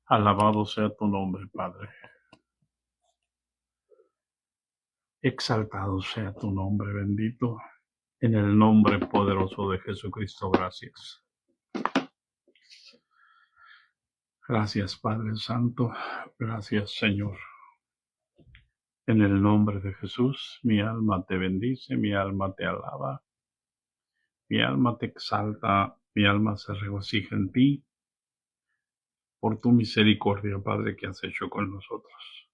Alabado sea tu nombre, Padre. Exaltado sea tu nombre, bendito. En el nombre poderoso de Jesucristo, gracias. Gracias, Padre Santo. Gracias, Señor. En el nombre de Jesús, mi alma te bendice, mi alma te alaba, mi alma te exalta, mi alma se regocija en ti, por tu misericordia, Padre, que has hecho con nosotros.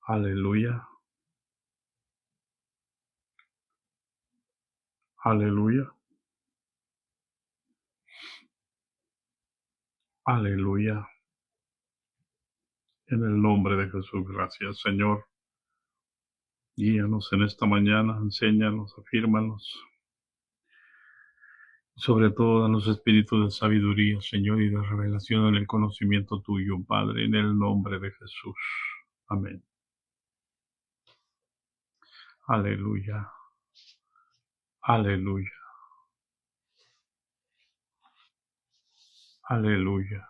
Aleluya. Aleluya. Aleluya. En el nombre de Jesús, gracias, Señor. Guíanos en esta mañana, enséñanos, afírmanos. Sobre todo, danos espíritu de sabiduría, Señor, y de revelación en el conocimiento tuyo, Padre, en el nombre de Jesús. Amén. Aleluya. Aleluya. Aleluya.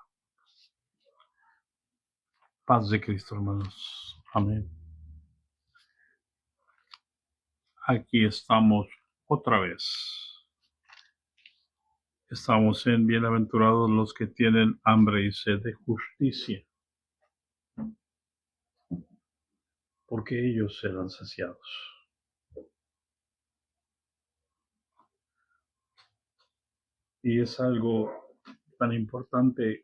Paz de Cristo, hermanos. Amén. Aquí estamos otra vez. Estamos en bienaventurados los que tienen hambre y sed de justicia, porque ellos serán saciados. Y es algo tan importante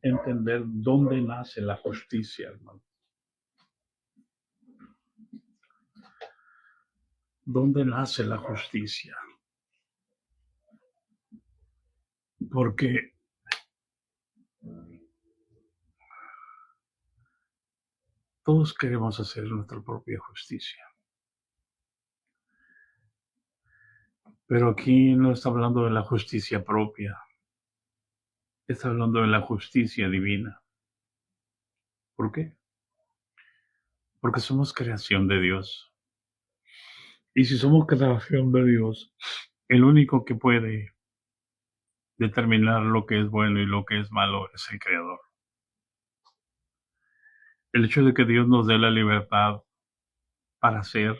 entender dónde nace la justicia, hermano. ¿Dónde nace la justicia? Porque todos queremos hacer nuestra propia justicia. Pero aquí no está hablando de la justicia propia, está hablando de la justicia divina. ¿Por qué? Porque somos creación de Dios. Y si somos creación de Dios, el único que puede determinar lo que es bueno y lo que es malo es el Creador. El hecho de que Dios nos dé la libertad para hacer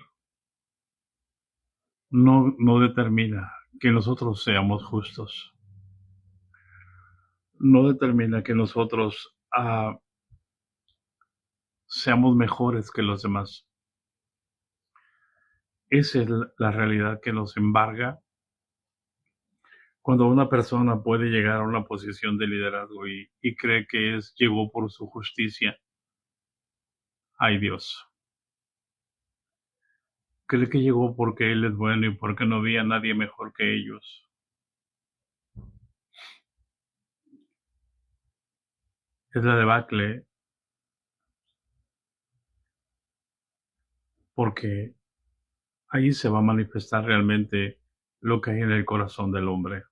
no determina que nosotros seamos justos. No determina que nosotros seamos mejores que los demás. Esa es la realidad que nos embarga cuando una persona puede llegar a una posición de liderazgo y cree que llegó por su justicia. Ay, Dios. Cree que llegó porque Él es bueno y porque no había nadie mejor que ellos. Es la debacle, porque ahí se va a manifestar realmente lo que hay en el corazón del hombre.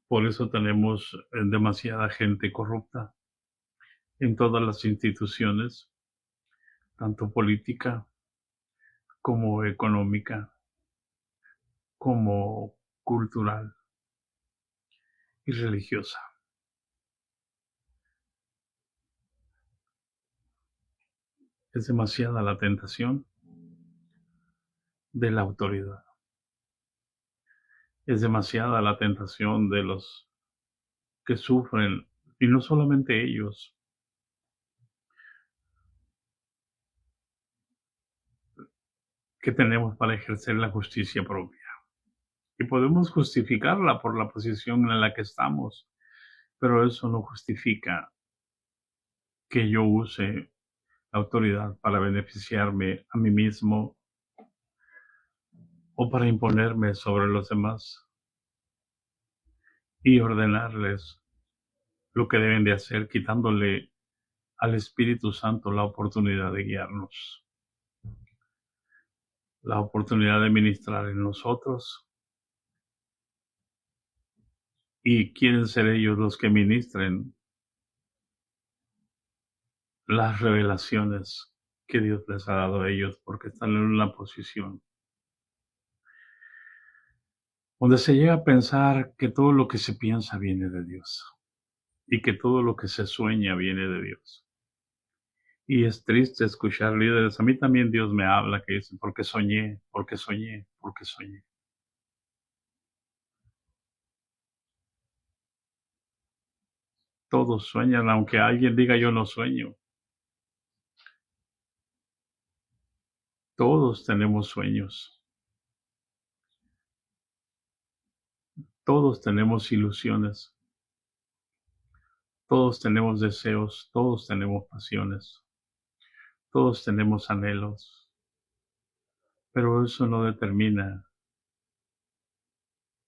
Por eso tenemos demasiada gente corrupta en todas las instituciones, tanto política como económica, como cultural y religiosa. Es demasiada la tentación de la autoridad. Es demasiada la tentación de los que sufren, y no solamente ellos. ¿Qué tenemos para ejercer la justicia propia? Y podemos justificarla por la posición en la que estamos, pero eso no justifica que yo use la autoridad para beneficiarme a mí mismo o para imponerme sobre los demás y ordenarles lo que deben de hacer, quitándole al Espíritu Santo la oportunidad de guiarnos, la oportunidad de ministrar en nosotros. Y quieren ser ellos los que ministren las revelaciones que Dios les ha dado a ellos, porque están en una posición. donde se llega a pensar que todo lo que se piensa viene de Dios y que todo lo que se sueña viene de Dios. Y es triste escuchar líderes. A mí también Dios me habla que dicen, porque soñé, porque soñé, porque soñé. Todos sueñan, aunque alguien diga yo no sueño. Todos tenemos sueños. Todos tenemos ilusiones. Todos tenemos deseos. Todos tenemos pasiones. Todos tenemos anhelos. Pero eso no determina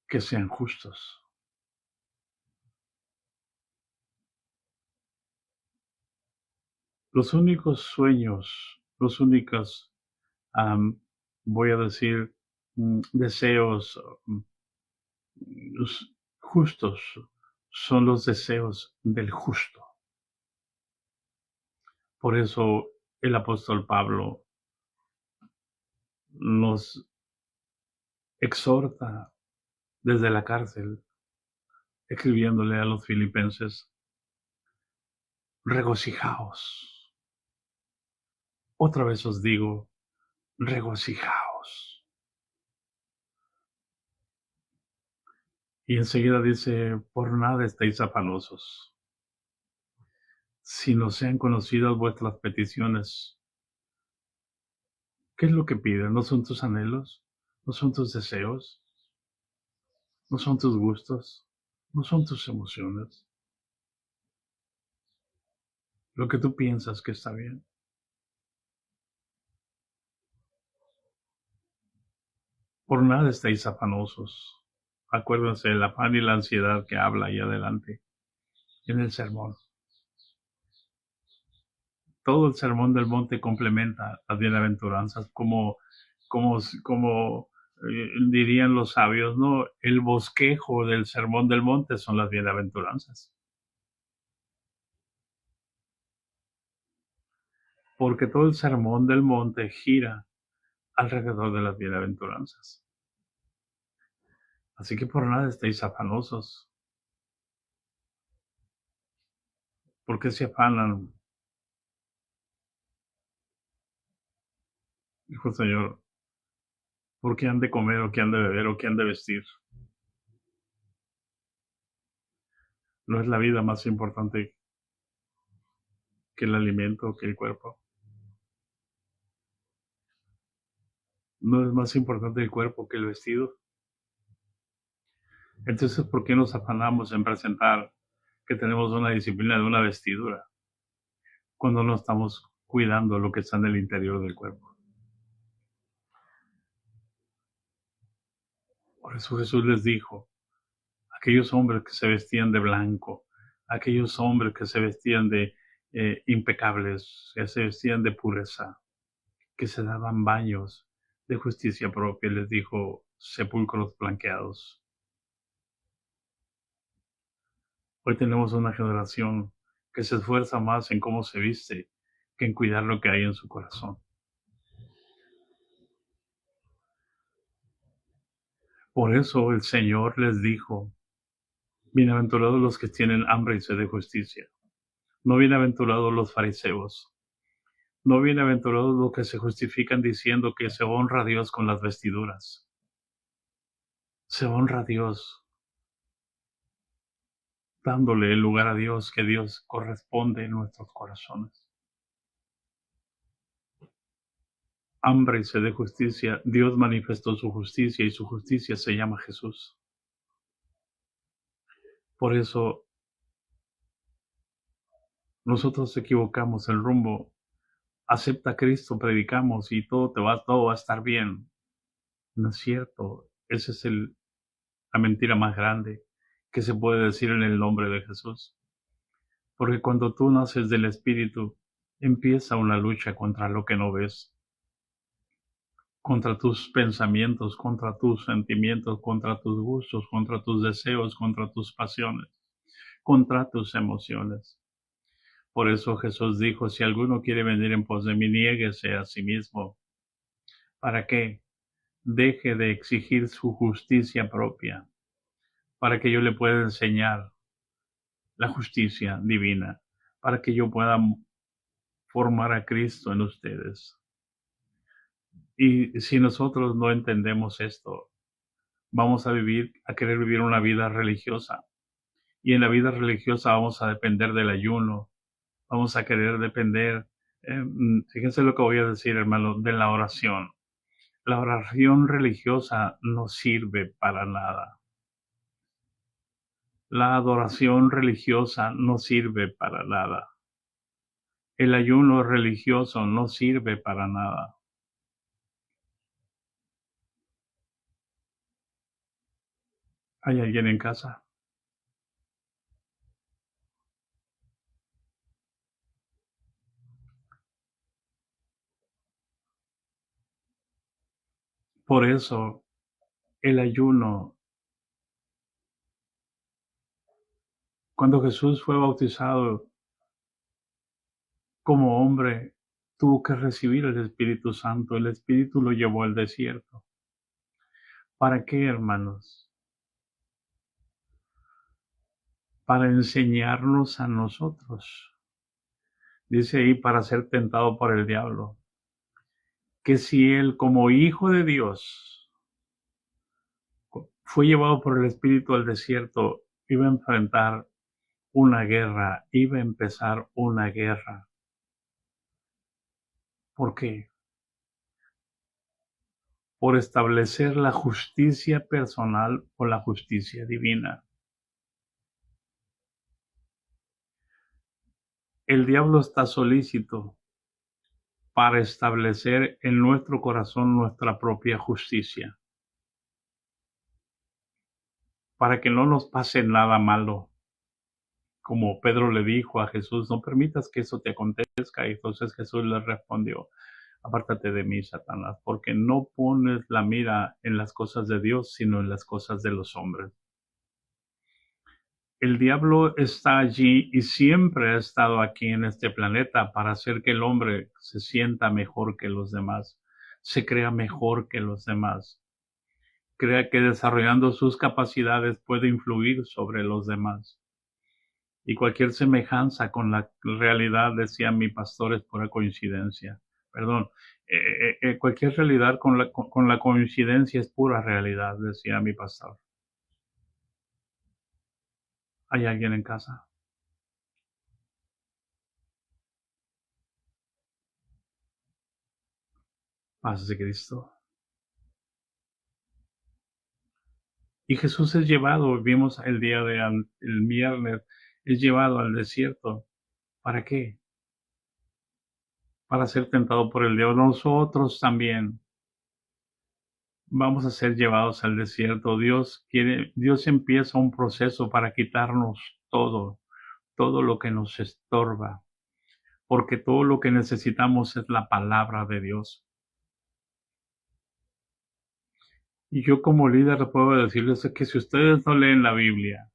que sean justos. Los únicos sueños, los únicos, voy a decir, deseos los justos son los deseos del justo. Por eso el apóstol Pablo nos exhorta desde la cárcel, escribiéndole a los filipenses, regocijaos. Otra vez os digo, regocijaos. Y enseguida dice, por nada estéis afanosos, sino sean conocidas vuestras peticiones. ¿Qué es lo que pides? ¿No son tus anhelos? ¿No son tus deseos? ¿No son tus gustos? ¿No son tus emociones? Lo que tú piensas que está bien. Por nada estáis afanosos. Acuérdense el afán y la ansiedad que habla ahí adelante en el sermón. Todo el sermón del monte complementa las bienaventuranzas, como dirían los sabios, ¿no? El bosquejo del sermón del monte son las bienaventuranzas. Porque todo el sermón del monte gira alrededor de las bienaventuranzas. Así que por nada estéis afanosos. ¿Por qué se afanan? Dijo el Señor, ¿por qué han de comer o qué han de beber o qué han de vestir? ¿No es la vida más importante que el alimento, que el cuerpo? ¿No es más importante el cuerpo que el vestido? Entonces, ¿por qué nos afanamos en presentar que tenemos una disciplina de una vestidura cuando no estamos cuidando lo que está en el interior del cuerpo? Por eso Jesús les dijo, aquellos hombres que se vestían de blanco, aquellos hombres que se vestían de impecables, que se vestían de pureza, que se daban baños de justicia propia, les dijo, sepulcros blanqueados. Hoy tenemos una generación que se esfuerza más en cómo se viste que en cuidar lo que hay en su corazón. Por eso el Señor les dijo, bienaventurados los que tienen hambre y sed de justicia, no bienaventurados los fariseos, no bienaventurados los que se justifican diciendo que se honra a Dios con las vestiduras. Se honra a Dios dándole el lugar a Dios que Dios corresponde en nuestros corazones. Hambre y sed de justicia, Dios manifestó su justicia y su justicia se llama Jesús. Por eso nosotros equivocamos el rumbo. Acepta a Cristo, predicamos y todo va a estar bien. No es cierto. Esa es la mentira más grande que se puede decir en el nombre de Jesús. Porque cuando tú naces del Espíritu, empieza una lucha contra lo que no ves, contra tus pensamientos, contra tus sentimientos, contra tus gustos, contra tus deseos, contra tus pasiones, contra tus emociones. Por eso Jesús dijo, si alguno quiere venir en pos de mí, niéguese a sí mismo. ¿Para qué? deje de exigir su justicia propia para que yo le pueda enseñar la justicia divina, para que yo pueda formar a Cristo en ustedes. Y si nosotros no entendemos esto, vamos a querer vivir una vida religiosa. Y en la vida religiosa vamos a depender del ayuno, vamos a querer depender, fíjense lo que voy a decir, hermano, de la oración. La oración religiosa no sirve para nada. La adoración religiosa no sirve para nada. El ayuno religioso no sirve para nada. ¿Hay alguien en casa? Por eso el ayuno, cuando Jesús fue bautizado como hombre, tuvo que recibir el Espíritu Santo. El Espíritu lo llevó al desierto. ¿Para qué, hermanos? Para enseñarnos a nosotros. Dice ahí, para ser tentado por el diablo. Que si él, como hijo de Dios, fue llevado por el Espíritu al desierto, iba a enfrentar una guerra, iba a empezar una guerra. ¿Por qué? Por establecer la justicia personal o la justicia divina. El diablo está solícito para establecer en nuestro corazón nuestra propia justicia, para que no nos pase nada malo. Como Pedro le dijo a Jesús, no permitas que eso te acontezca. Y entonces Jesús le respondió, apártate de mí, Satanás, porque no pones la mira en las cosas de Dios, sino en las cosas de los hombres. El diablo está allí y siempre ha estado aquí en este planeta para hacer que el hombre se sienta mejor que los demás, se crea mejor que los demás, crea que desarrollando sus capacidades puede influir sobre los demás. Y cualquier semejanza con la realidad, decía mi pastor, es pura coincidencia. Perdón, cualquier realidad con la coincidencia es pura realidad, decía mi pastor. ¿Hay alguien en casa? Paz de Cristo. Y Jesús es llevado, vimos el día de el viernes, es llevado al desierto. ¿Para qué? Para ser tentado por el diablo. Nosotros también vamos a ser llevados al desierto. Dios empieza un proceso para quitarnos todo lo que nos estorba, porque todo lo que necesitamos es la palabra de Dios. Y yo como líder puedo decirles que si ustedes no leen la Biblia,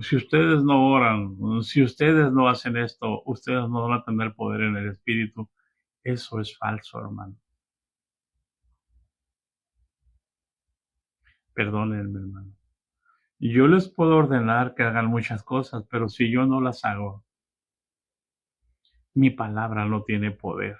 si ustedes no oran, si ustedes no hacen esto, ustedes no van a tener poder en el Espíritu. Eso es falso, hermano. Perdónenme, hermano. Yo les puedo ordenar que hagan muchas cosas, pero si yo no las hago, mi palabra no tiene poder.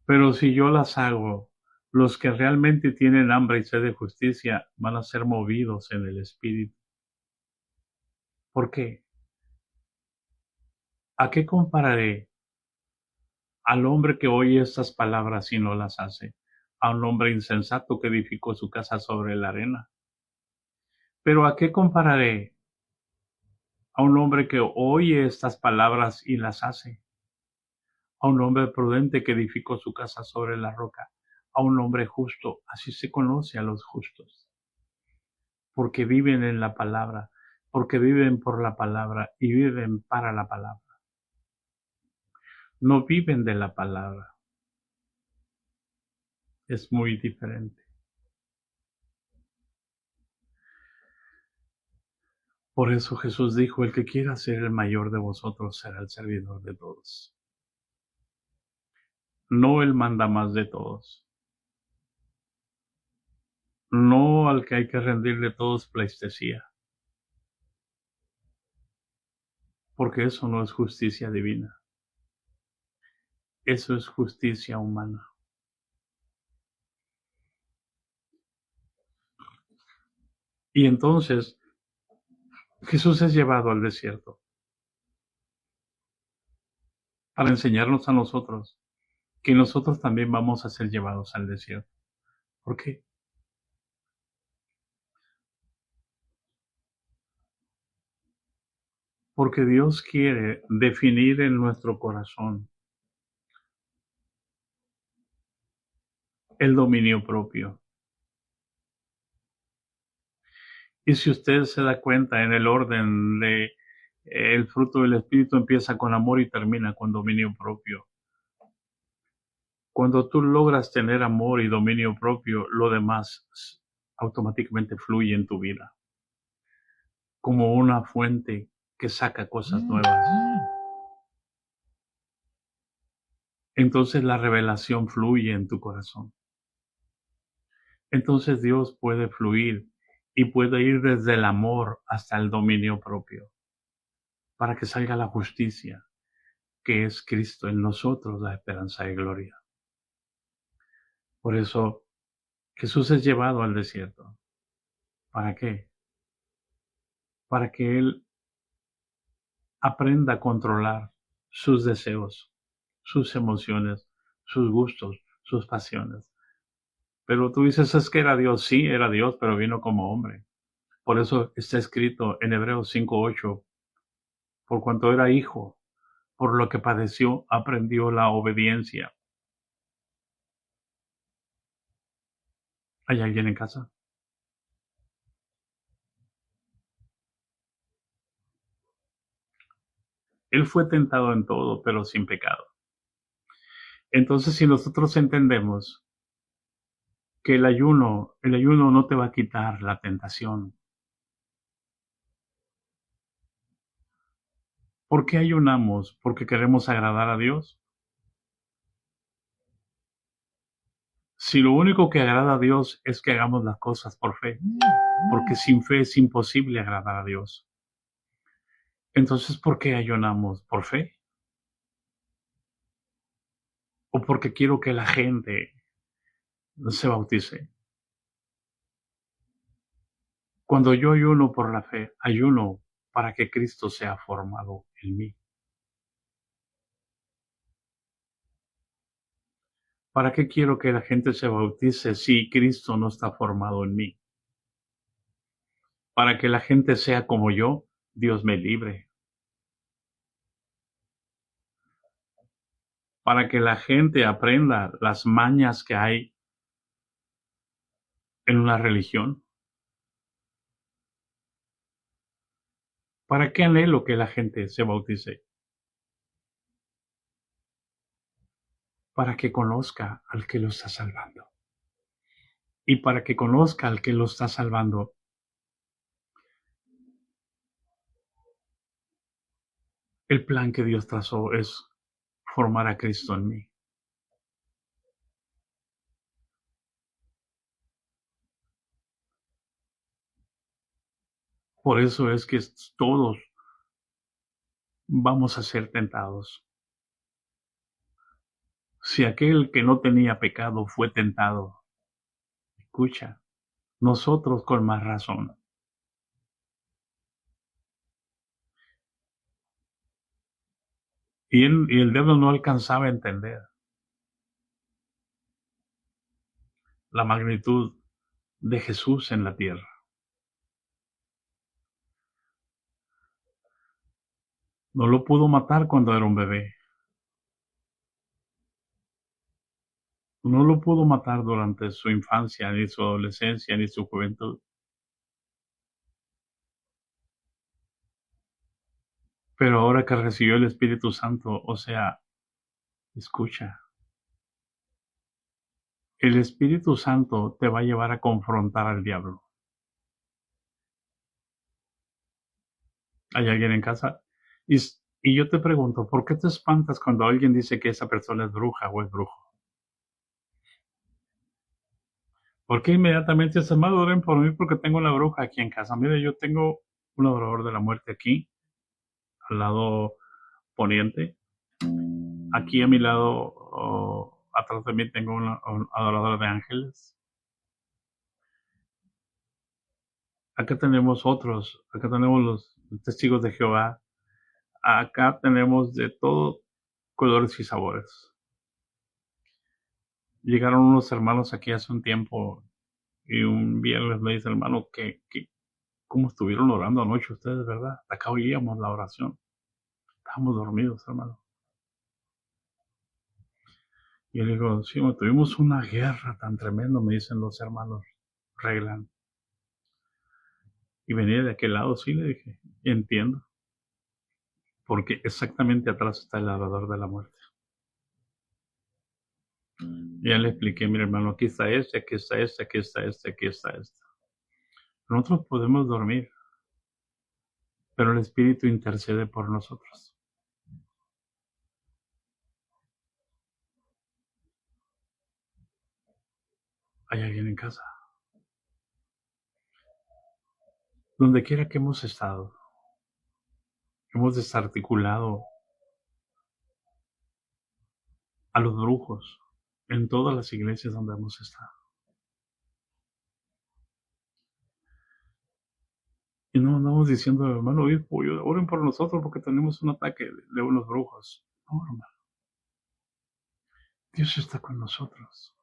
Pero si yo las hago, los que realmente tienen hambre y sed de justicia van a ser movidos en el Espíritu. ¿Por qué? ¿A qué compararé al hombre que oye estas palabras y no las hace? A un hombre insensato que edificó su casa sobre la arena. Pero ¿a qué compararé a un hombre que oye estas palabras y las hace? A un hombre prudente que edificó su casa sobre la roca. A un hombre justo. Así se conoce a los justos. Porque viven en la palabra, porque viven por la palabra y viven para la palabra. No viven de la palabra. Es muy diferente. Por eso Jesús dijo, el que quiera ser el mayor de vosotros será el servidor de todos. No el mandamás de todos. No al que hay que rendirle todos pleitesía. Porque eso no es justicia divina. Eso es justicia humana. Y entonces Jesús es llevado al desierto para enseñarnos a nosotros que nosotros también vamos a ser llevados al desierto. ¿Por qué? Porque Dios quiere definir en nuestro corazón el dominio propio. Y si usted se da cuenta en el orden de el fruto del Espíritu empieza con amor y termina con dominio propio. Cuando tú logras tener amor y dominio propio, lo demás automáticamente fluye en tu vida. Como una fuente que saca cosas nuevas. Entonces la revelación fluye en tu corazón. Entonces Dios puede fluir y puede ir desde el amor hasta el dominio propio, para que salga la justicia, que es Cristo en nosotros, la esperanza y gloria. Por eso Jesús es llevado al desierto. ¿Para qué? Para que Él aprenda a controlar sus deseos, sus emociones, sus gustos, sus pasiones. Pero tú dices, es que era Dios. Sí, era Dios, pero vino como hombre. Por eso está escrito en Hebreos 5:8, por cuanto era hijo, por lo que padeció, aprendió la obediencia. ¿Hay alguien en casa? Él fue tentado en todo, pero sin pecado. Entonces, si nosotros entendemos que el ayuno no te va a quitar la tentación. ¿Por qué ayunamos? ¿Porque queremos agradar a Dios? Si lo único que agrada a Dios es que hagamos las cosas por fe, porque sin fe es imposible agradar a Dios. Entonces, ¿por qué ayunamos? ¿Por fe? ¿O porque quiero que la gente se bautice? Cuando yo ayuno por la fe, ayuno para que Cristo sea formado en mí. ¿Para qué quiero que la gente se bautice si Cristo no está formado en mí? Para que la gente sea como yo, Dios me libre. Para que la gente aprenda las mañas que hay en una religión. ¿Para qué anhelo que la gente se bautice? Para que conozca al que lo está salvando. Y para que conozca al que lo está salvando, el plan que Dios trazó es formar a Cristo en mí. Por eso es que todos vamos a ser tentados. Si aquel que no tenía pecado fue tentado, escucha, nosotros con más razón. Y el diablo no alcanzaba a entender la magnitud de Jesús en la tierra. No lo pudo matar cuando era un bebé. No lo pudo matar durante su infancia, ni su adolescencia, ni su juventud. Pero ahora que recibió el Espíritu Santo, o sea, escucha, el Espíritu Santo te va a llevar a confrontar al diablo. ¿Hay alguien en casa? Y yo te pregunto, ¿por qué te espantas cuando alguien dice que esa persona es bruja o es brujo? ¿Por qué inmediatamente dices, hermano, oren por mí porque tengo una bruja aquí en casa? Mire, yo tengo un adorador de la muerte aquí, al lado poniente. Aquí a mi lado, atrás de mí, tengo un adorador de ángeles. Acá tenemos otros, acá tenemos los testigos de Jehová. Acá tenemos de todo colores y sabores. Llegaron unos hermanos aquí hace un tiempo y un viernes me dice, hermano, que cómo estuvieron orando anoche ustedes, ¿verdad? Acá oíamos la oración. Estábamos dormidos, hermano. Y yo le digo, sí, tuvimos una guerra tan tremenda, me dicen los hermanos, Reglan. Y venía de aquel lado, sí, le dije, entiendo. Porque exactamente atrás está el adorador de la muerte. Y ya le expliqué, mire hermano, aquí está este, aquí está este, aquí está este, aquí está este. Nosotros podemos dormir, pero el Espíritu intercede por nosotros. ¿Hay alguien en casa? Donde quiera que hemos estado, hemos desarticulado a los brujos en todas las iglesias donde hemos estado. Y no andamos diciendo, hermano obispo, oren por nosotros porque tenemos un ataque de unos brujos. No, hermano. Dios está con nosotros.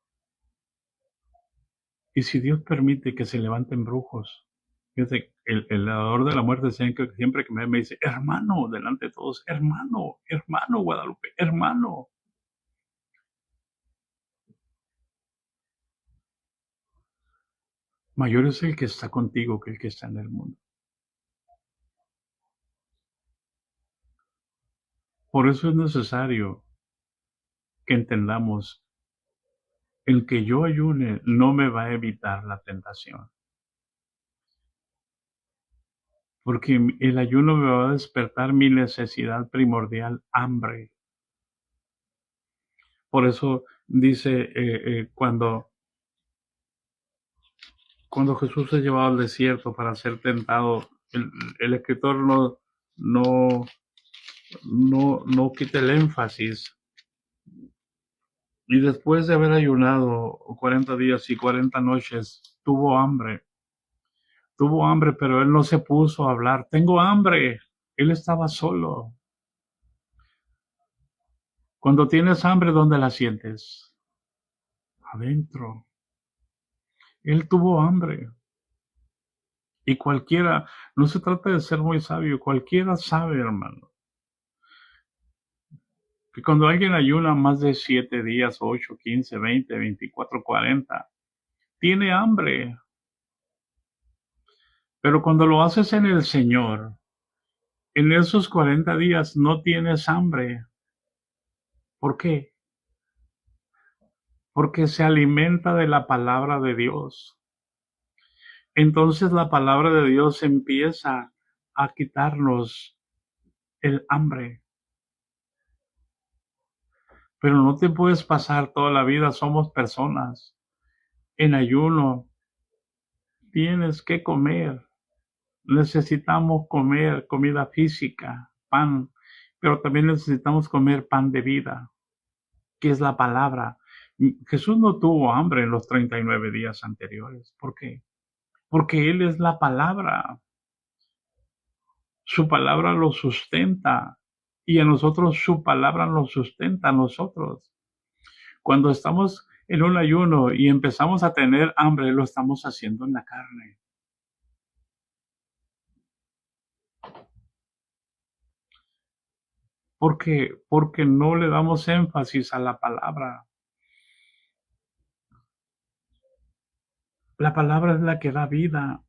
Y si Dios permite que se levanten brujos, fíjate, el dador de la muerte siempre que me dice, hermano, delante de todos, hermano, hermano Guadalupe, hermano. Mayor es el que está contigo que el que está en el mundo. Por eso es necesario que entendamos, el que yo ayune no me va a evitar la tentación. Porque el ayuno me va a despertar mi necesidad primordial, hambre. Por eso dice cuando Jesús se llevaba al desierto para ser tentado, el escritor no, no quita el énfasis. Y después de haber ayunado 40 días y 40 noches, tuvo hambre. Tuvo hambre, pero él no se puso a hablar. Tengo hambre. Él estaba solo. Cuando tienes hambre, ¿dónde la sientes? Adentro. Él tuvo hambre. Y cualquiera, no se trata de ser muy sabio, cualquiera sabe, hermano, que cuando alguien ayuna más de 7 días, 8, 15, 20, 24, 40, tiene hambre. Pero cuando lo haces en el Señor, en esos 40 días no tienes hambre. ¿Por qué? Porque se alimenta de la palabra de Dios. Entonces la palabra de Dios empieza a quitarnos el hambre. Pero no te puedes pasar toda la vida, somos personas en ayuno. Tienes que comer. Necesitamos comer comida física, pan, pero también necesitamos comer pan de vida, que es la palabra. Jesús no tuvo hambre en los 39 días anteriores. ¿Por qué? Porque Él es la palabra. Su palabra lo sustenta y a nosotros su palabra nos sustenta a nosotros. Cuando estamos en un ayuno y empezamos a tener hambre, lo estamos haciendo en la carne. ¿Por qué? Porque no le damos énfasis a la palabra. La palabra es la que da vida,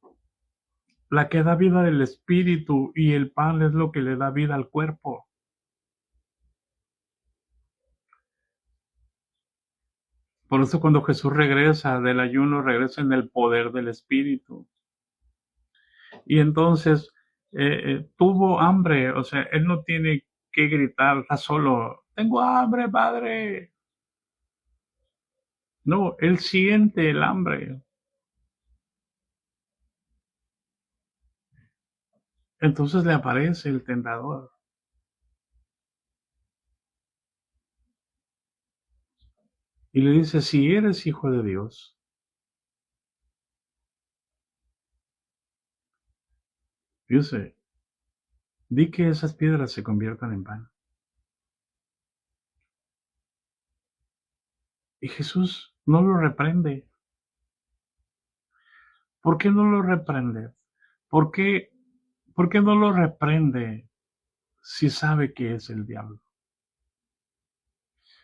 la que da vida del espíritu, y el pan es lo que le da vida al cuerpo. Por eso cuando Jesús regresa del ayuno, regresa en el poder del espíritu. Y entonces tuvo hambre, o sea, él no tiene que gritar, está solo, tengo hambre, padre. No, él siente el hambre. Entonces le aparece el tentador y le dice, si eres hijo de Dios, dice, di que esas piedras se conviertan en pan. Y Jesús no lo reprende. ¿Por qué no lo reprende? ¿Por qué, por qué no lo reprende si sabe que es el diablo?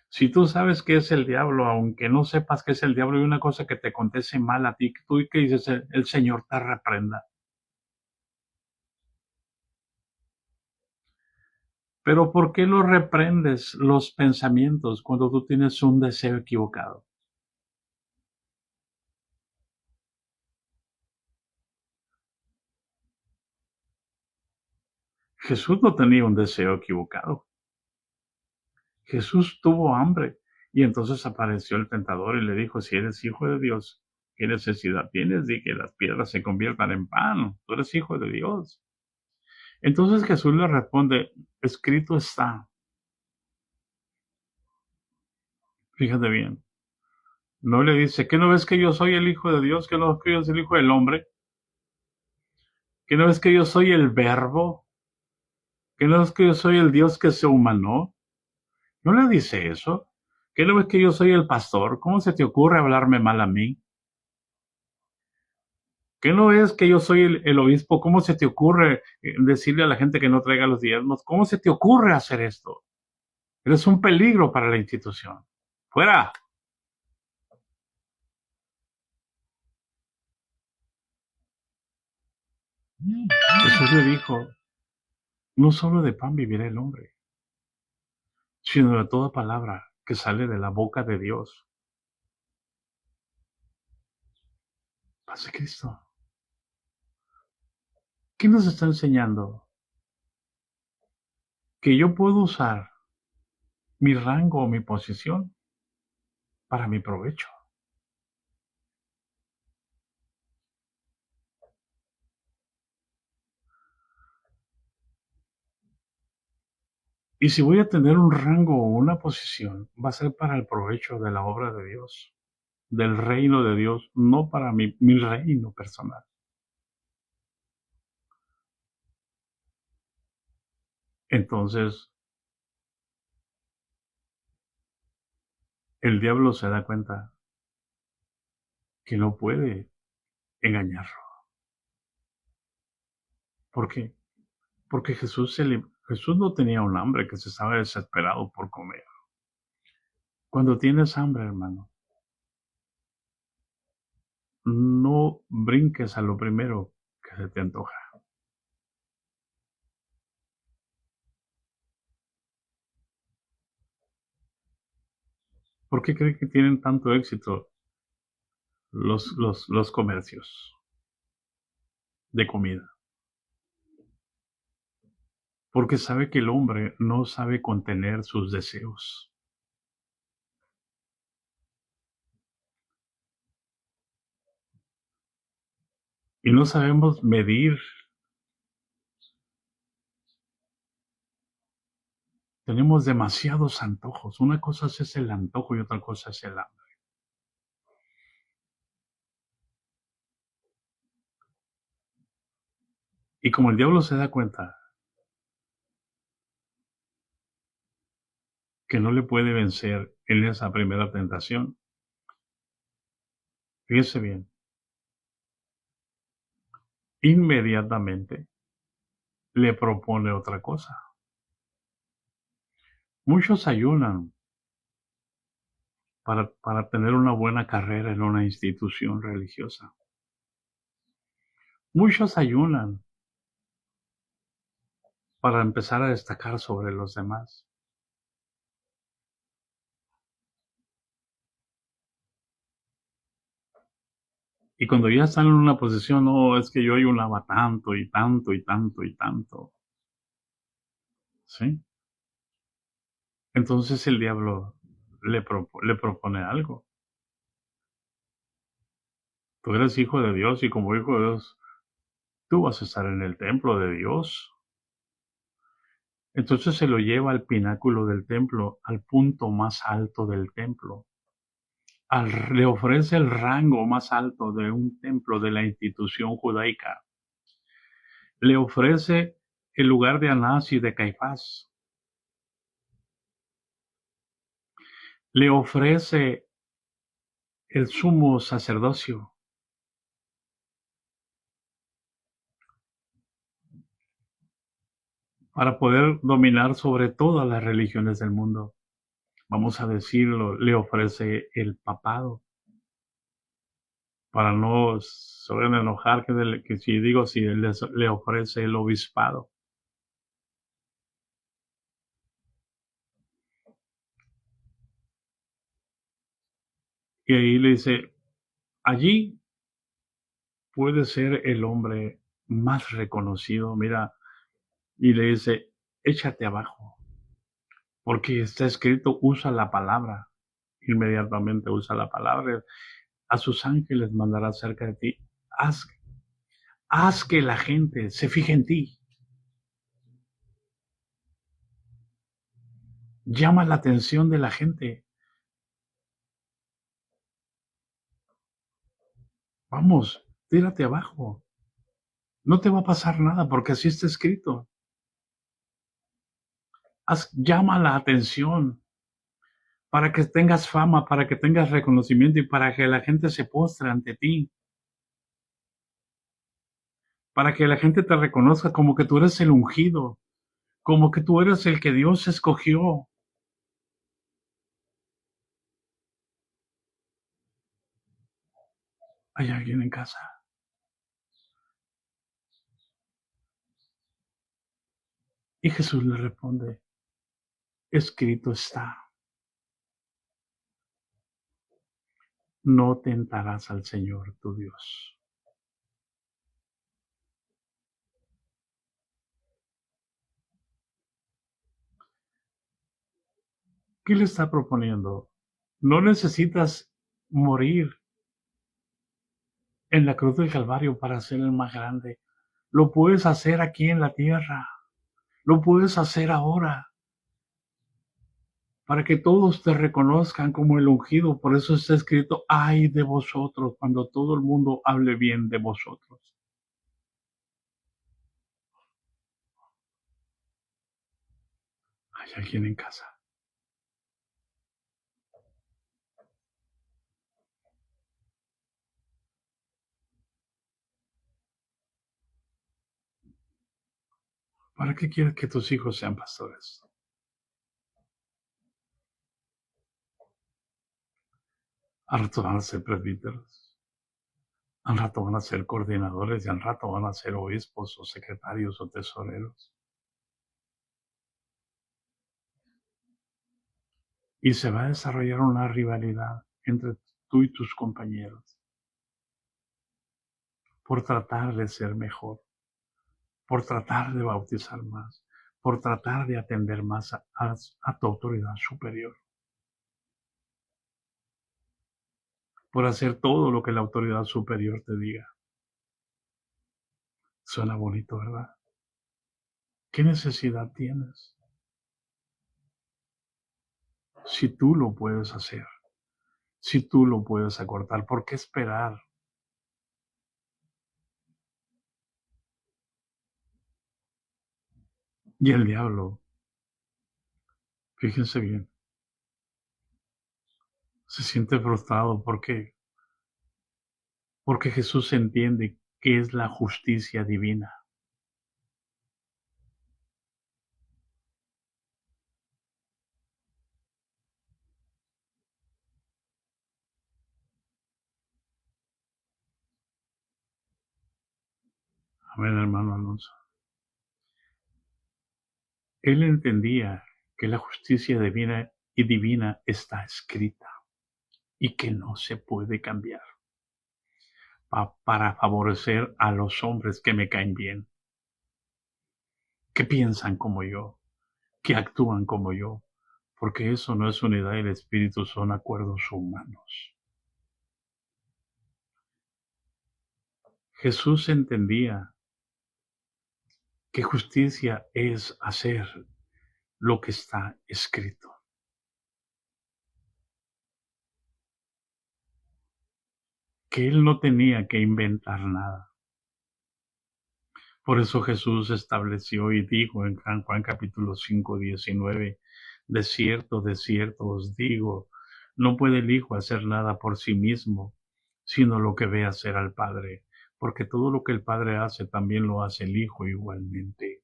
Si tú sabes que es el diablo, aunque no sepas que es el diablo, y una cosa que te acontece mal a ti, tú que dices, el Señor te reprenda. Pero ¿por qué lo reprendes los pensamientos cuando tú tienes un deseo equivocado? Jesús no tenía un deseo equivocado. Jesús tuvo hambre y entonces apareció el tentador y le dijo, si eres hijo de Dios, ¿qué necesidad tienes de que las piedras se conviertan en pan? Tú eres hijo de Dios. Entonces Jesús le responde, escrito está. Fíjate bien. No le dice, ¿qué no ves que yo soy el hijo de Dios? ¿Que no ves que yo soy el hijo del hombre? ¿Que no ves que yo soy el verbo? ¿Que no ves que yo soy el Dios que se humanó? No le dice eso. ¿Que no ves que yo soy el pastor? ¿Cómo se te ocurre hablarme mal a mí? ¿Qué no es que yo soy el obispo? ¿Cómo se te ocurre decirle a la gente que no traiga los diezmos? ¿Cómo se te ocurre hacer esto? Eres un peligro para la institución. ¡Fuera! Jesús le dijo, no solo de pan vivirá el hombre, sino de toda palabra que sale de la boca de Dios. Paz de Cristo. ¿Qué nos está enseñando? Que yo puedo usar mi rango o mi posición para mi provecho. Y si voy a tener un rango o una posición, va a ser para el provecho de la obra de Dios, del reino de Dios, no para mi reino personal. Entonces, el diablo se da cuenta que no puede engañarlo. ¿Por qué? Porque Jesús no tenía un hambre que se estaba desesperado por comer. Cuando tienes hambre, hermano, no brinques a lo primero que se te antoja. ¿Por qué cree que tienen tanto éxito los comercios de comida? Porque sabe que el hombre no sabe contener sus deseos. Y no sabemos medir. Tenemos demasiados antojos. Una cosa es el antojo y otra cosa es el hambre. Y como el diablo se da cuenta que no le puede vencer en esa primera tentación, fíjese bien, inmediatamente le propone otra cosa. Muchos ayunan para tener una buena carrera en una institución religiosa. Muchos ayunan para empezar a destacar sobre los demás. Y cuando ya están en una posición, no, es que yo ayunaba tanto y tanto y tanto y tanto, ¿sí? Entonces el diablo le propone algo. Tú eres hijo de Dios y como hijo de Dios, tú vas a estar en el templo de Dios. Entonces se lo lleva al pináculo del templo, al punto más alto del templo. Le ofrece el rango más alto de un templo de la institución judaica. Le ofrece el lugar de Anás y de Caifás. Le ofrece el sumo sacerdocio para poder dominar sobre todas las religiones del mundo. Vamos a decirlo, le ofrece el papado para no se vayan a enojar que si digo si le ofrece el obispado. Y ahí le dice, allí puede ser el hombre más reconocido, mira, y le dice, échate abajo, porque está escrito, usa la palabra, inmediatamente usa la palabra, a sus ángeles mandará cerca de ti, haz, haz que la gente se fije en ti, llama la atención de la gente, vamos, tírate abajo, no te va a pasar nada porque así está escrito, llama la atención, para que tengas fama, para que tengas reconocimiento y para que la gente se postre ante ti, para que la gente te reconozca como que tú eres el ungido, como que tú eres el que Dios escogió. ¿Hay alguien en casa? Y Jesús le responde, escrito está, no tentarás al Señor tu Dios. ¿Qué le está proponiendo? No necesitas morir en la cruz del Calvario para ser el más grande. Lo puedes hacer aquí en la tierra. Lo puedes hacer ahora. Para que todos te reconozcan como el ungido. Por eso está escrito, ay de vosotros, cuando todo el mundo hable bien de vosotros. ¿Hay alguien en casa? ¿Para qué quieres que tus hijos sean pastores? Al rato van a ser presbíteros, al rato van a ser coordinadores y al rato van a ser obispos o secretarios o tesoreros. Y se va a desarrollar una rivalidad entre tú y tus compañeros por tratar de ser mejor, por tratar de bautizar más, por tratar de atender más a tu autoridad superior, por hacer todo lo que la autoridad superior te diga. Suena bonito, ¿verdad? ¿Qué necesidad tienes? Si tú lo puedes hacer, si tú lo puedes acortar, ¿por qué esperar? Y el diablo, fíjense bien, se siente frustrado porque Jesús entiende que es la justicia divina. Amén, hermano Alonso. Él entendía que la justicia divina está escrita y que no se puede cambiar. para favorecer a los hombres que me caen bien, que piensan como yo, que actúan como yo, porque eso no es unidad del espíritu, son acuerdos humanos. Jesús entendía que justicia es hacer lo que está escrito. Que él no tenía que inventar nada. Por eso Jesús estableció y dijo en Juan capítulo 5, 19, de cierto os digo, no puede el Hijo hacer nada por sí mismo, sino lo que ve hacer al Padre, porque todo lo que el Padre hace también lo hace el Hijo igualmente.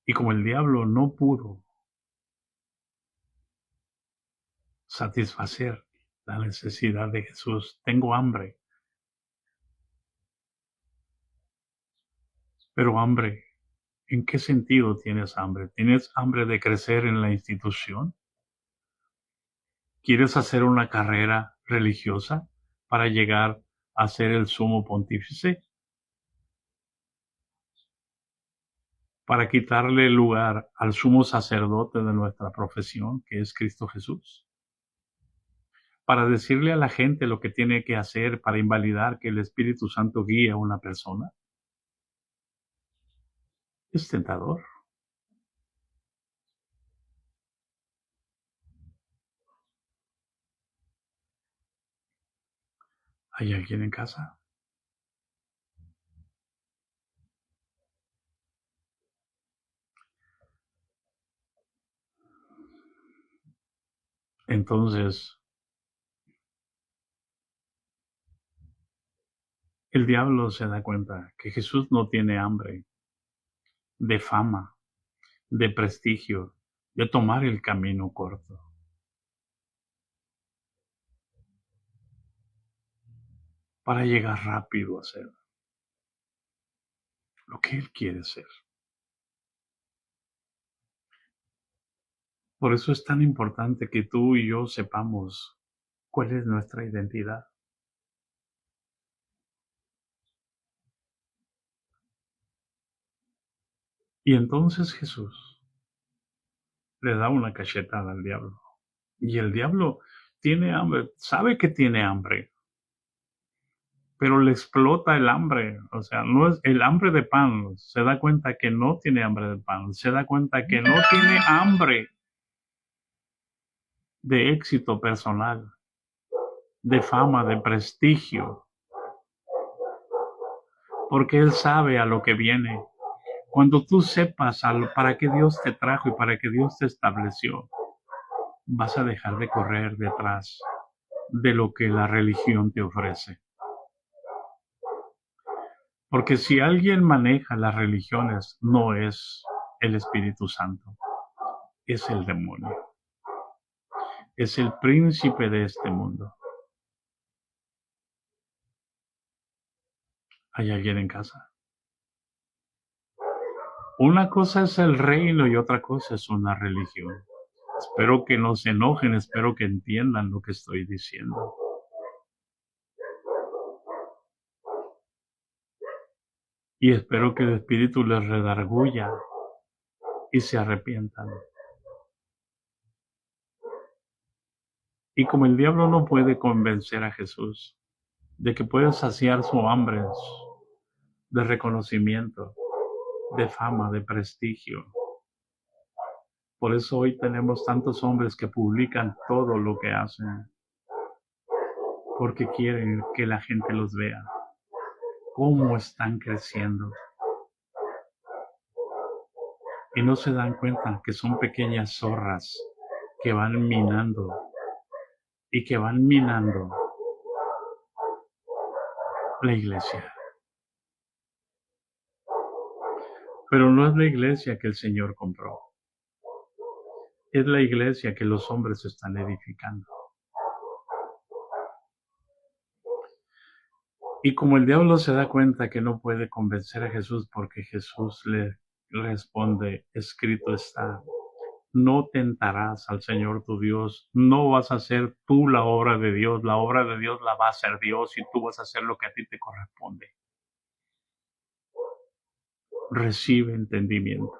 Y como el diablo no pudo satisfacer la necesidad de Jesús, tengo hambre, pero hambre, ¿en qué sentido tienes hambre? ¿Tienes hambre de crecer en la institución? ¿Quieres hacer una carrera religiosa para llegar a ser el sumo pontífice? ¿Para quitarle el lugar al sumo sacerdote de nuestra profesión, que es Cristo Jesús? ¿Para decirle a la gente lo que tiene que hacer para invalidar que el Espíritu Santo guíe a una persona? Es tentador. ¿Hay alguien en casa? Entonces, el diablo se da cuenta que Jesús no tiene hambre de fama, de prestigio, de tomar el camino corto. Para llegar rápido a ser lo que Él quiere ser. Por eso es tan importante que tú y yo sepamos cuál es nuestra identidad. Y entonces Jesús le da una cachetada al diablo. Y el diablo tiene hambre, sabe que tiene hambre, pero le explota el hambre. O sea, no es el hambre de pan. Se da cuenta que no tiene hambre de pan. Se da cuenta que no tiene hambre de éxito personal, de fama, de prestigio, porque él sabe a lo que viene. Cuando tú sepas para qué Dios te trajo y para qué Dios te estableció, vas a dejar de correr detrás de lo que la religión te ofrece. Porque si alguien maneja las religiones, no es el Espíritu Santo, es el demonio. Es el príncipe de este mundo. ¿Hay alguien en casa? Una cosa es el reino y otra cosa es una religión. Espero que no se enojen, espero que entiendan lo que estoy diciendo. Y espero que el Espíritu les redarguya y se arrepientan. Y como el diablo no puede convencer a Jesús de que puede saciar su hambre de reconocimiento, de fama, de prestigio, por eso hoy tenemos tantos hombres que publican todo lo que hacen, porque quieren que la gente los vea, cómo están creciendo. Y no se dan cuenta que son pequeñas zorras que van minando y que van minando la iglesia. Pero no es la iglesia que el Señor compró. Es la iglesia que los hombres están edificando. Y como el diablo se da cuenta que no puede convencer a Jesús porque Jesús le responde, escrito está, no tentarás al Señor tu Dios, no vas a hacer tú la obra de Dios la va a hacer Dios y tú vas a hacer lo que a ti te corresponde. Recibe entendimiento,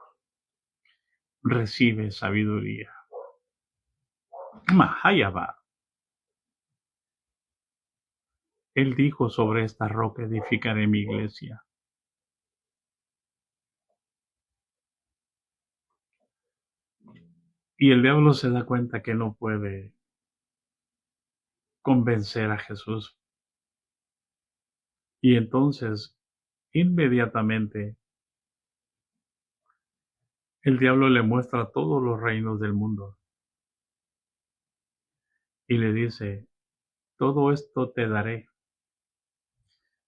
recibe sabiduría. Mahayaba. Él dijo: sobre esta roca edificaré mi iglesia. Y el diablo se da cuenta que no puede convencer a Jesús. Y entonces, inmediatamente, el diablo le muestra todos los reinos del mundo y le dice: todo esto te daré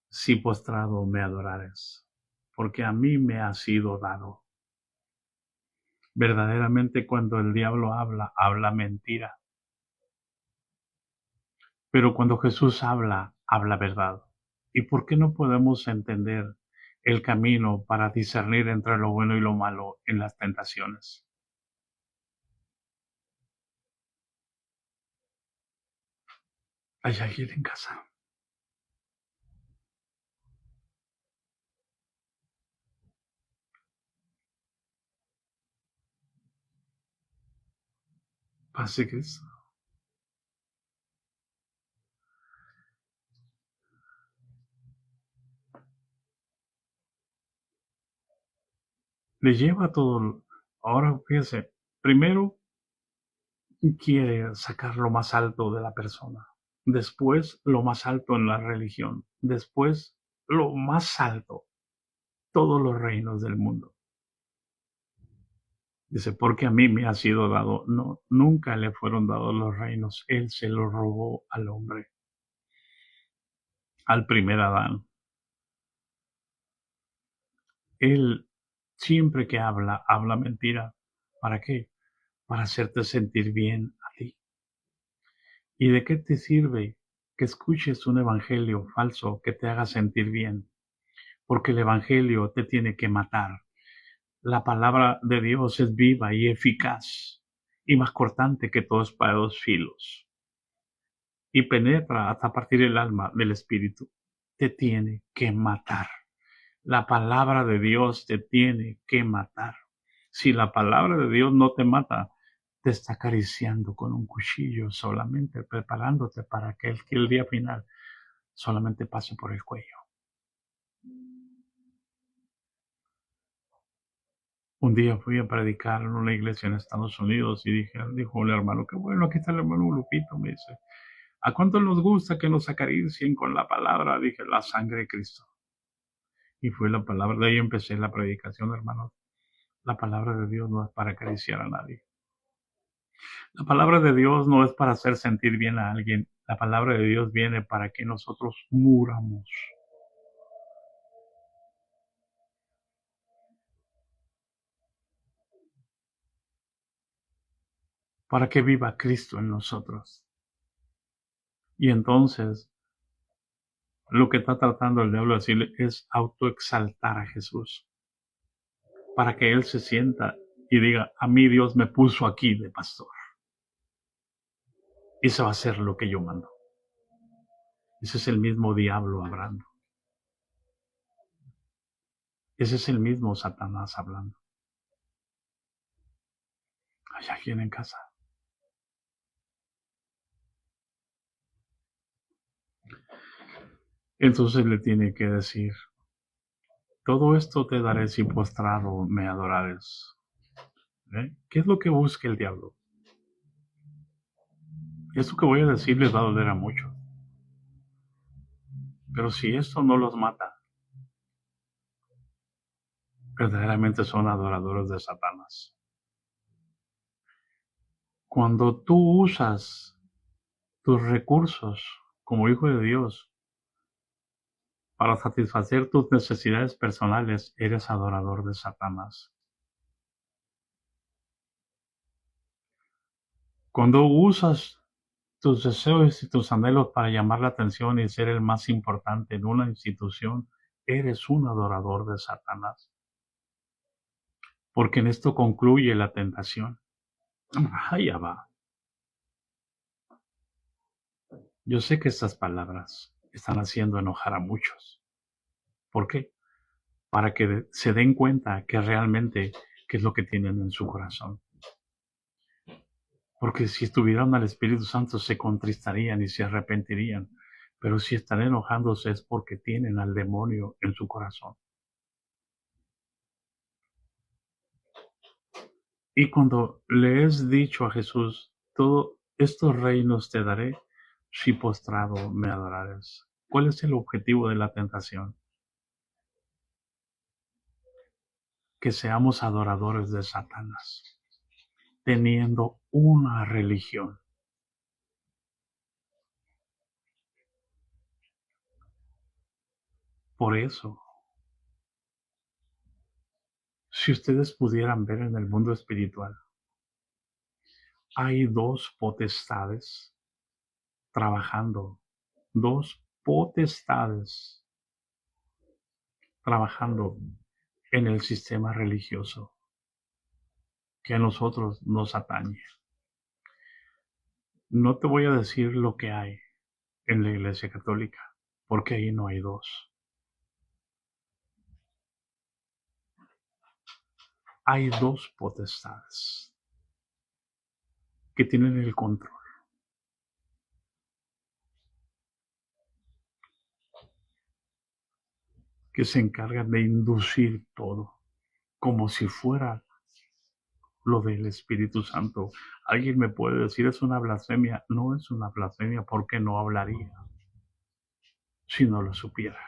si postrado me adorares, porque a mí me ha sido dado. Verdaderamente, cuando el diablo habla, habla mentira. Pero cuando Jesús habla, habla verdad. ¿Y por qué no podemos entender el camino para discernir entre lo bueno y lo malo en las tentaciones? ¿Hay alguien en casa? Paz de Cristo. Le lleva todo. Ahora fíjese, primero quiere sacar lo más alto de la persona, después lo más alto en la religión, después lo más alto, todos los reinos del mundo. Dice: porque a mí me ha sido dado. No, nunca le fueron dados los reinos, él se los robó al hombre, al primer Adán. Él siempre que habla, habla mentira. ¿Para qué? Para hacerte sentir bien a ti. ¿Y de qué te sirve que escuches un evangelio falso que te haga sentir bien? Porque el evangelio te tiene que matar. La palabra de Dios es viva y eficaz y más cortante que toda espada de dos filos, y penetra hasta partir el alma del espíritu. Te tiene que matar. La palabra de Dios te tiene que matar. Si la palabra de Dios no te mata, te está acariciando con un cuchillo solamente, preparándote para que el día final solamente pase por el cuello. Un día fui a predicar en una iglesia en Estados Unidos y dijo el hermano: qué bueno, aquí está el hermano Lupito. Me dice: ¿a cuánto nos gusta que nos acaricien con la palabra? Dije: la sangre de Cristo. Y fue la palabra. De ahí empecé la predicación, hermanos. La palabra de Dios no es para acariciar a nadie. La palabra de Dios no es para hacer sentir bien a alguien. La palabra de Dios viene para que nosotros muramos. Para que viva Cristo en nosotros. Y entonces, lo que está tratando el diablo de decirle es autoexaltar a Jesús, para que Él se sienta y diga: a mí Dios me puso aquí de pastor, y se va a hacer lo que yo mando. Ese es el mismo diablo hablando. Ese es el mismo Satanás hablando. ¿Hay alguien en casa? Entonces le tiene que decir: todo esto te daré si postrado me adorares. ¿Qué es lo que busca el diablo? Esto que voy a decir les va a doler a muchos. Pero si esto no los mata, verdaderamente son adoradores de Satanás. Cuando tú usas tus recursos como hijo de Dios para satisfacer tus necesidades personales, eres adorador de Satanás. Cuando usas tus deseos y tus anhelos para llamar la atención y ser el más importante en una institución, eres un adorador de Satanás. Porque en esto concluye la tentación. Allá va. Yo sé que estas palabras están haciendo enojar a muchos. ¿Por qué? Para que se den cuenta que realmente qué es lo que tienen en su corazón. Porque si tuvieran al Espíritu Santo se contristarían y se arrepentirían. Pero si están enojándose es porque tienen al demonio en su corazón. Y cuando le es dicho a Jesús, todos estos reinos te daré si postrado me adorares. ¿Cuál es el objetivo de la tentación? Que seamos adoradores de Satanás, teniendo una religión. Por eso, si ustedes pudieran ver en el mundo espiritual, hay dos potestades trabajando, dos potestades trabajando en el sistema religioso que a nosotros nos atañe. No te voy a decir lo que hay en la Iglesia Católica, porque ahí no hay dos. Hay dos potestades que tienen el control, que se encargan de inducir todo, como si fuera lo del Espíritu Santo. Alguien me puede decir, es una blasfemia. No es una blasfemia porque no hablaría si no lo supiera.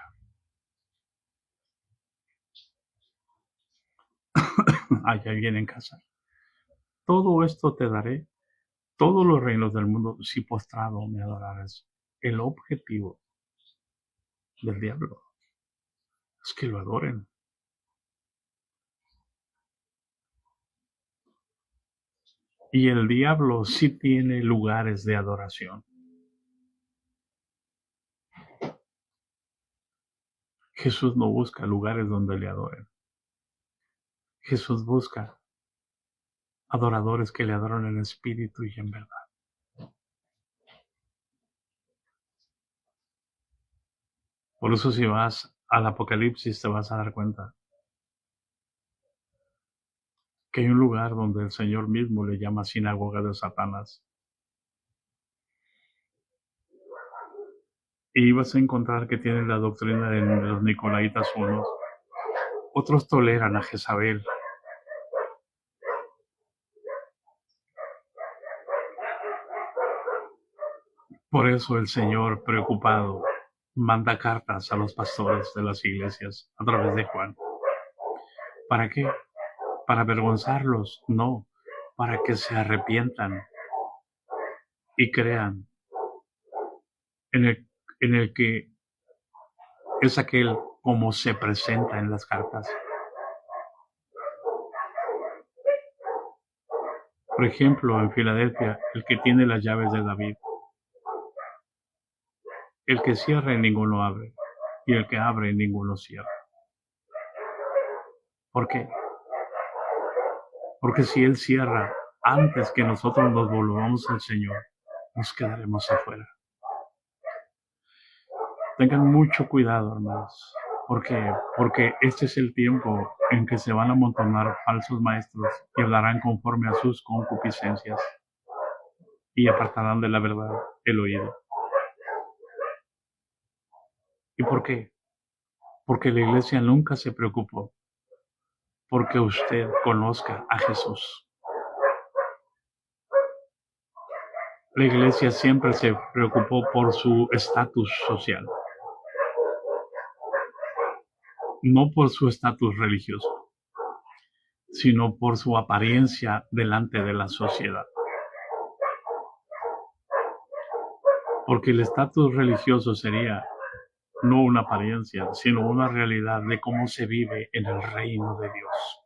Hay alguien en casa. Todo esto te daré, todos los reinos del mundo, si postrado me adorares. El objetivo del diablo es que lo adoren. Y el diablo sí tiene lugares de adoración. Jesús no busca lugares donde le adoren. Jesús busca adoradores que le adoran en espíritu y en verdad. Por eso si vas al Apocalipsis te vas a dar cuenta que hay un lugar donde el Señor mismo le llama sinagoga de Satanás. Y vas a encontrar que tienen la doctrina de los Nicolaitas unos. Otros toleran a Jezabel. Por eso el Señor, preocupado, manda cartas a los pastores de las iglesias a través de Juan. ¿Para qué? ¿Para avergonzarlos? No, para que se arrepientan y crean en el que es aquel como se presenta en las cartas. Por ejemplo, en Filadelfia, el que tiene las llaves de David. El que cierra y ninguno abre, y el que abre y ninguno cierra. ¿Por qué? Porque si Él cierra antes que nosotros nos volvamos al Señor, nos quedaremos afuera. Tengan mucho cuidado, hermanos. ¿Por qué? Porque este es el tiempo en que se van a amontonar falsos maestros y hablarán conforme a sus concupiscencias y apartarán de la verdad el oído. ¿Y por qué? Porque la iglesia nunca se preocupó porque usted conozca a Jesús. La iglesia siempre se preocupó por su estatus social, no por su estatus religioso, sino por su apariencia delante de la sociedad. Porque el estatus religioso sería no una apariencia, sino una realidad de cómo se vive en el reino de Dios.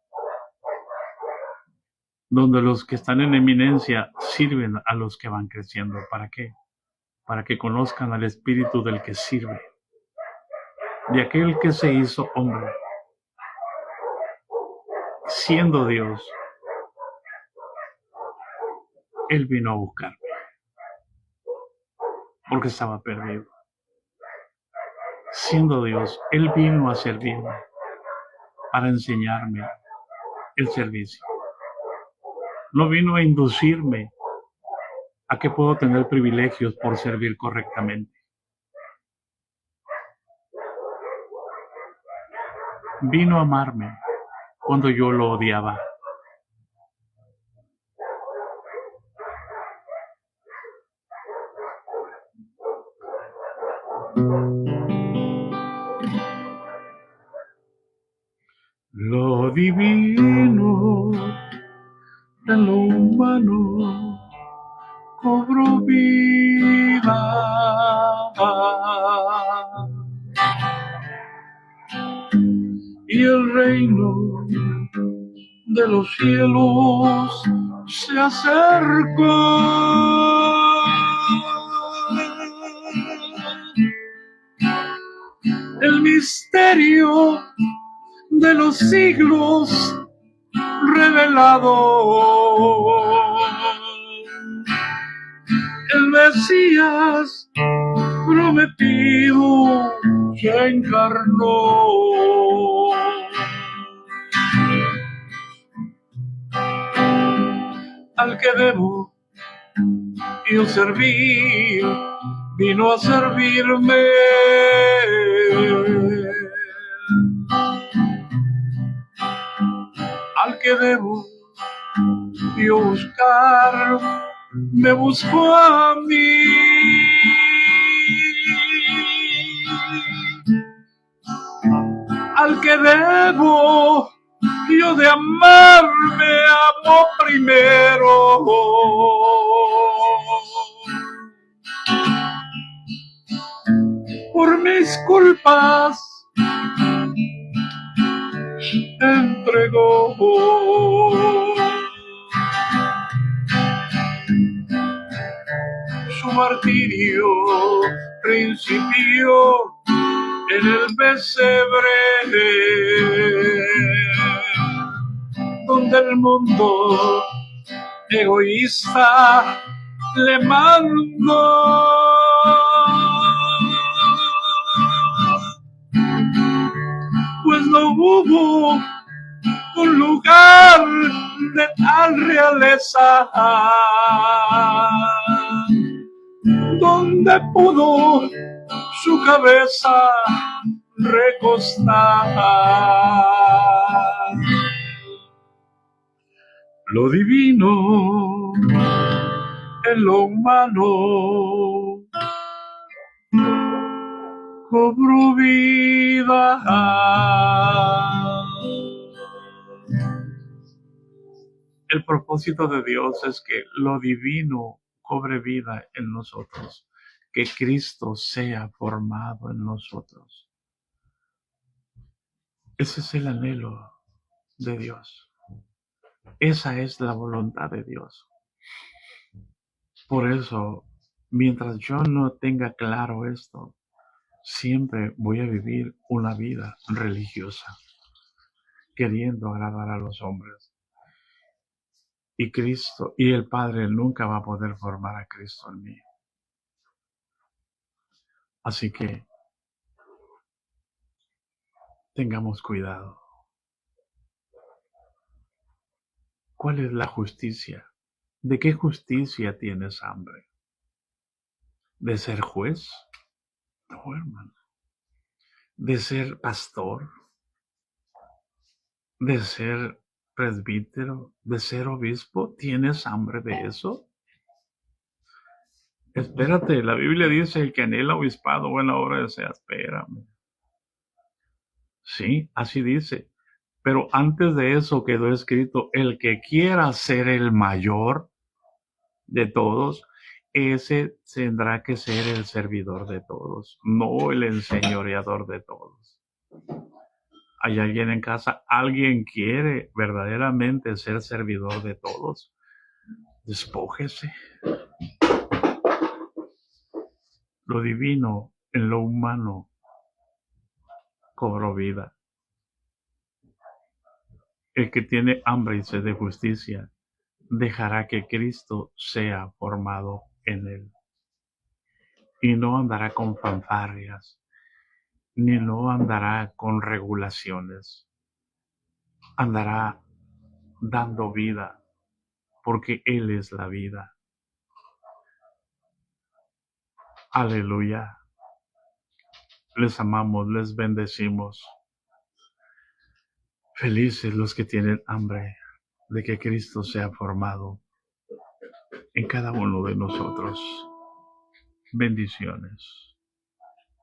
Donde los que están en eminencia sirven a los que van creciendo. ¿Para qué? Para que conozcan al espíritu del que sirve, de aquel que se hizo hombre, siendo Dios, Él vino a buscarme, porque estaba perdido. Siendo Dios, Él vino a servirme, para enseñarme el servicio. No vino a inducirme a que puedo tener privilegios por servir correctamente. Vino a amarme cuando yo lo odiaba. Lo divino en lo humano cobró vida. Y el reino de los cielos se acercó. El misterio de los siglos revelado. El Mesías prometido se encarnó. Al que debo yo servir, vino a servirme. Al que debo yo buscar, me buscó a mí. Al que debo yo de amar, me amó primero. Por mis culpas entregó. Su martirio principió en el pesebre, donde el mundo egoísta le mandó. Pues no hubo un lugar de tal realeza donde pudo su cabeza recostar. Lo divino en lo humano cobró vida. El propósito de Dios es que lo divino cobre vida en nosotros, que Cristo sea formado en nosotros. Ese es el anhelo de Dios. Esa es la voluntad de Dios. Por eso, mientras yo no tenga claro esto, siempre voy a vivir una vida religiosa, queriendo agradar a los hombres. Y Cristo y el Padre nunca va a poder formar a Cristo en mí. Así que tengamos cuidado. ¿Cuál es la justicia? ¿De qué justicia tienes hambre? ¿De ser juez? No, hermano. ¿De ser pastor? ¿De ser presbítero? ¿De ser obispo? ¿Tienes hambre de eso? Espérate, la Biblia dice: el que anhela obispado, buena obra desea. Espérame. Sí, así dice. Pero antes de eso quedó escrito: el que quiera ser el mayor de todos, ese tendrá que ser el servidor de todos, no el enseñoreador de todos. ¿Hay alguien en casa? ¿Alguien quiere verdaderamente ser servidor de todos? Despójese. Lo divino en lo humano cobró vida. El que tiene hambre y sed de justicia dejará que Cristo sea formado en él. Y no andará con fanfarrias, ni no andará con regulaciones. Andará dando vida, porque Él es la vida. Aleluya. Les amamos, les bendecimos. Felices los que tienen hambre de que Cristo sea formado en cada uno de nosotros. Bendiciones.